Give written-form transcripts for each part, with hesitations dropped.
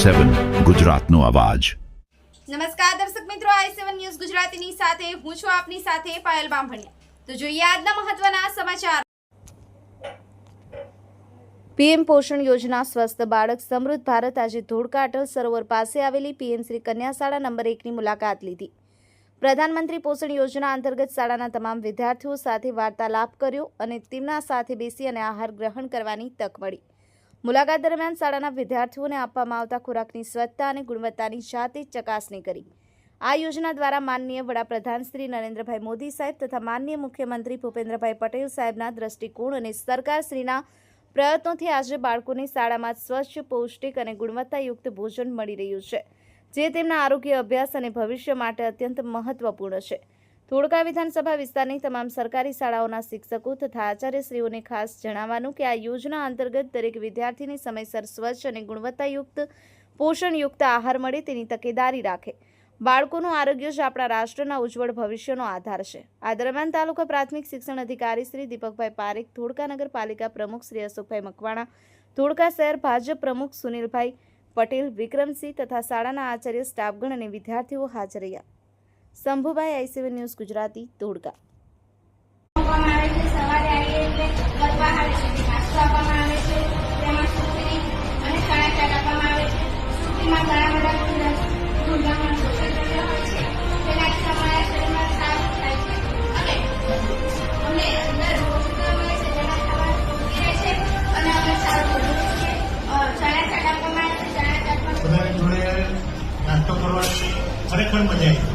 i7 ગુજરાતનો અવાજ। નમસ્કાર દર્શક મિત્રો, i7 ન્યૂઝ ગુજરાતીની સાથે હું છું આપની સાથે પાયલ બામભણિયા। તો જોઈએ આજના મહત્વના સમાચાર। પીએમ પોષણ યોજના સ્વસ્થ બાળક સમૃદ્ધ ભારત આજે ધોળકા અટલ સરોવર પાસે આવેલી પીએમ શ્રી કન્યા શાળા નંબર 1ની મુલાકાત લીધી। પ્રધાનમંત્રી પોષણ યોજના અંતર્ગત શાળાના તમામ વિદ્યાર્થીઓ સાથે વાર્તાલાપ કર્યો અને તેમના સાથે બેસી અને આહાર ગ્રહણ કરવાની તક મળી। મુલાકાત દરમિયાન શાળાના વિદ્યાર્થીઓને આપવામાં આવતા ખોરાકની સ્વચ્છતા અને ગુણવત્તાની જાતે ચકાસણી કરી। આ યોજના દ્વારા માનનીય વડાપ્રધાન શ્રી નરેન્દ્રભાઈ મોદી સાહેબ તથા માનનીય મુખ્યમંત્રી ભૂપેન્દ્રભાઈ પટેલ સાહેબના દ્રષ્ટિકોણ અને સરકારશ્રીના પ્રયત્નોથી આજે બાળકોને શાળામાં સ્વચ્છ, પૌષ્ટિક અને ગુણવત્તાયુક્ત ભોજન મળી રહ્યું છે, જે તેમના આરોગ્ય, અભ્યાસ અને ભવિષ્ય માટે અત્યંત મહત્વપૂર્ણ છે। ધોળકા વિધાનસભા વિસ્તારની તમામ સરકારી શાળાઓના શિક્ષકો તથા આચાર્યશ્રીઓને ખાસ જણાવવાનું કે આ યોજના અંતર્ગત દરેક વિદ્યાર્થીને સમયસર સ્વચ્છ અને ગુણવત્તાયુક્ત પોષણયુક્ત આહાર મળે તેની તકેદારી રાખે। બાળકોનું આરોગ્ય જ આપણા રાષ્ટ્રના ઉજ્જવળ ભવિષ્યનો આધાર છે। આ દરમિયાન તાલુકા પ્રાથમિક શિક્ષણ અધિકારી શ્રી દીપકભાઈ પારેખ, ધોળકા નગરપાલિકા પ્રમુખ શ્રી અશોકભાઈ મકવાણા, ધોળકા શહેર ભાજપ પ્રમુખ સુનિલભાઈ પટેલ, વિક્રમસિંહ તથા શાળાના આચાર્ય, સ્ટાફગણ અને વિદ્યાર્થીઓ હાજર રહ્યા। Shambhubhai, i7 news Gujarati, Dholka. નાસ્તો કરવાની ખરેખર મજા આવી।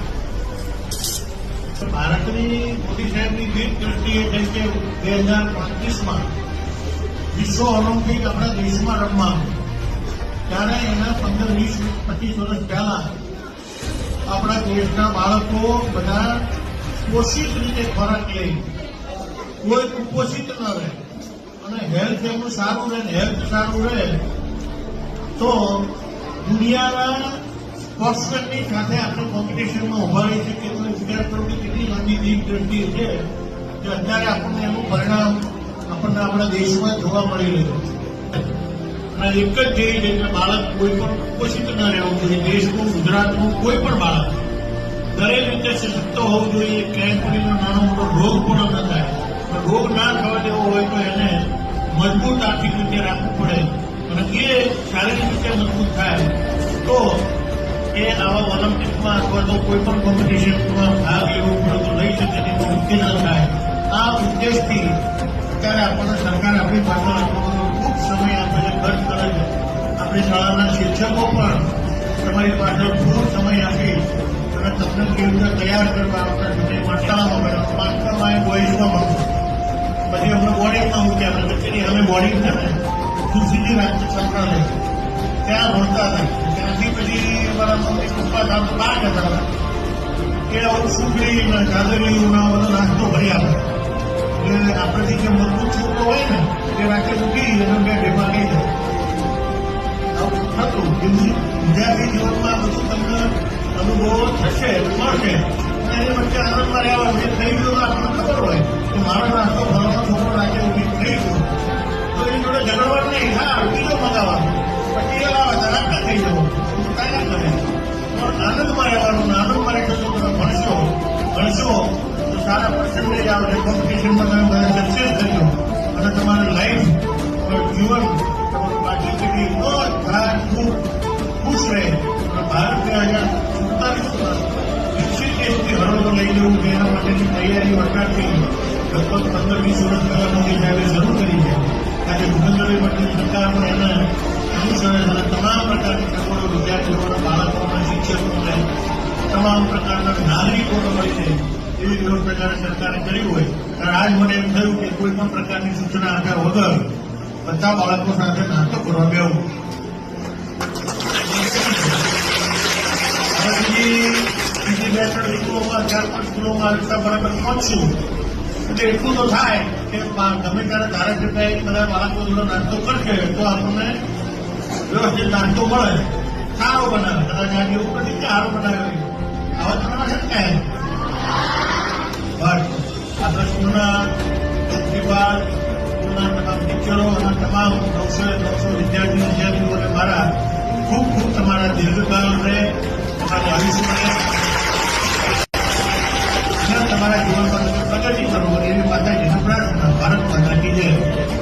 ભારતની મોદી સાહેબની દીપ દ્રષ્ટિએ જેમ કે 2035માં વિશ્વ ઓલિમ્પિક આપણા દેશમાં રમવાનું, ત્યારે એના 15-20-25 વર્ષ પહેલા આપણા દેશના બાળકો બધા પોષિત રીતે ખોરાક લે, કોઈ કુપોષિત ન રહે અને હેલ્થ એમનું સારું રહે, હેલ્થ સારું રહે તો દુનિયાના સ્પોર્ટ્સમેનની સાથે આપણે કોમ્પિટિશનમાં ઉભા રહી શકીએ। તમે વિચાર કરો કે કેટલી લાંબી દીપ દ્રષ્ટિ છે કે અત્યારે આપણને એનું પરિણામ આપણને આપણા દેશમાં જોવા મળી રહ્યું છે। અને એક જ ધ્યેય છે કે બાળક કોઈ પણ કુપોષિત ન રહેવું જોઈએ। દેશનું, ગુજરાતનું કોઈ પણ બાળક દરેક રીતે સશક્ત હોવું જોઈએ। ક્યાંય કોઈનો નાનો મોટો રોગ પણ ન થાય। રોગ ના થવા દેવો હોય તો એને મજબૂત આર્થિક રીતે રાખવું પડે અને એ શારીરિક રીતે મજબૂત થાય તો એ આવા ઓલિમ્પિકમાં અથવા તો કોઈ પણ કોમ્પિટિશનમાં ભાગ લેવો પડે તો લઈ શકે, તેનો ઉત્તેજન થાય। આ ઉદ્દેશથી અત્યારે આપણને સરકાર આપણી પાછળ ખૂબ સમય આપે છે, ખર્ચ કરે છે। આપણી શાળાના શિક્ષકો પણ તમારી પાછળ ખૂબ સમય આપી અને તમને કેવી રીતે તૈયાર કરવા આપણા સમય શાળામાં ભણ્યા, માસ્ટરમાં એ બોઈસમાં ભણવું, પછી અમને બોર્ડિંગમાં મૂક્યા, પછી અમે બોર્ડિંગ છે ને સીધી રાજ્ય છાત્રાલય ત્યાં ભણતા હતા। ત્યાંથી પછી મારા મમ્મી પપ્પા સાહેબ બહાર જતા હતા કે આવું સુખડી, ચાદરીઓ બધો નાસ્તો ભરી આપે। એટલે આપણાથી જે મજબૂત છોકરો હોય ને એ રાત્રે મૂકી અને બે ભેગા થઈ જાય। આવું થતું વિદ્યાર્થી જીવનમાં બધું તમને અનુભવો થશે, મળશે અને એની વચ્ચે આનંદમાં રહેવા જે થઈ ગયું આપણને ખબર હોય કે મારો નાસ્તો ભરવાનો છોકરો રાત્રે ઉભી થઈ ગયો તો એની જોડે ઝઘડવાનું નહીં, હા બીજો મગાવવાનો, પછી એ ધરાકતા થઈ જવો, કાંઈ ના કરે પણ આનંદમાં રહેવાનું। આનંદમાં રહેશો તો તમે ભણશો તો સારા પર્સન્ટેજ આવશે, કોમ્પિટિશનમાં તમે બધા સક્સેસ થશો અને તમારું લાઈફ, જીવન, તમારું પાછી પેઢી બધા ખૂબ ખુશ રહે અને ભારત 2047 વિકસિત દેશથી હરોળો લઈ જવું છે એના માટેની તૈયારીઓ અત્યારથી લગભગ 15-20 વર્ષ પહેલા મોદી સાહેબે શરૂ કરી છે। આજે ભૂપેન્દ્રભાઈ પટેલ સરકાર પણ એને અનુસરે અને તમામ પ્રકારની સગવડો વિદ્યાર્થીઓના, બાળકોના, શિક્ષકોને, તમામ પ્રકારના નાગરિકોને મળશે એવી કોઈ પ્રકારે સરકારે કર્યું હોય ત્યારે આજ મને એમ થયું કે કોઈ પણ પ્રકારની સૂચના આપ્યા વગર બધા બાળકો સાથે નાસ્તો કરવા બેવું। બીજી 2-3 સ્કૂલોમાં, 4-5 સ્કૂલોમાં રસ્તા બરાબર પહોંચશું એટલે એટલું તો થાય કે ગમે ત્યારે ધારાસભ્ય બધા બાળકો જોડે નાસ્તો કરશે તો આપણને વ્યવસ્થિત નાસ્તો મળે, સારો બનાવે। કદાચ આજે એવું નથી કે સારો બનાવે, આવા તમારા શક્ય બસ આપણા સ્કૂલના વિભાગ, સ્કૂલના તમામ ટીચરો અને તમામ 900 વિદ્યાર્થીઓને મારા ખૂબ ખૂબ જીવનમાં પ્રગતિ કરો એવી માતાજીના પ્રાર્થના. ભારત માતા કી જય.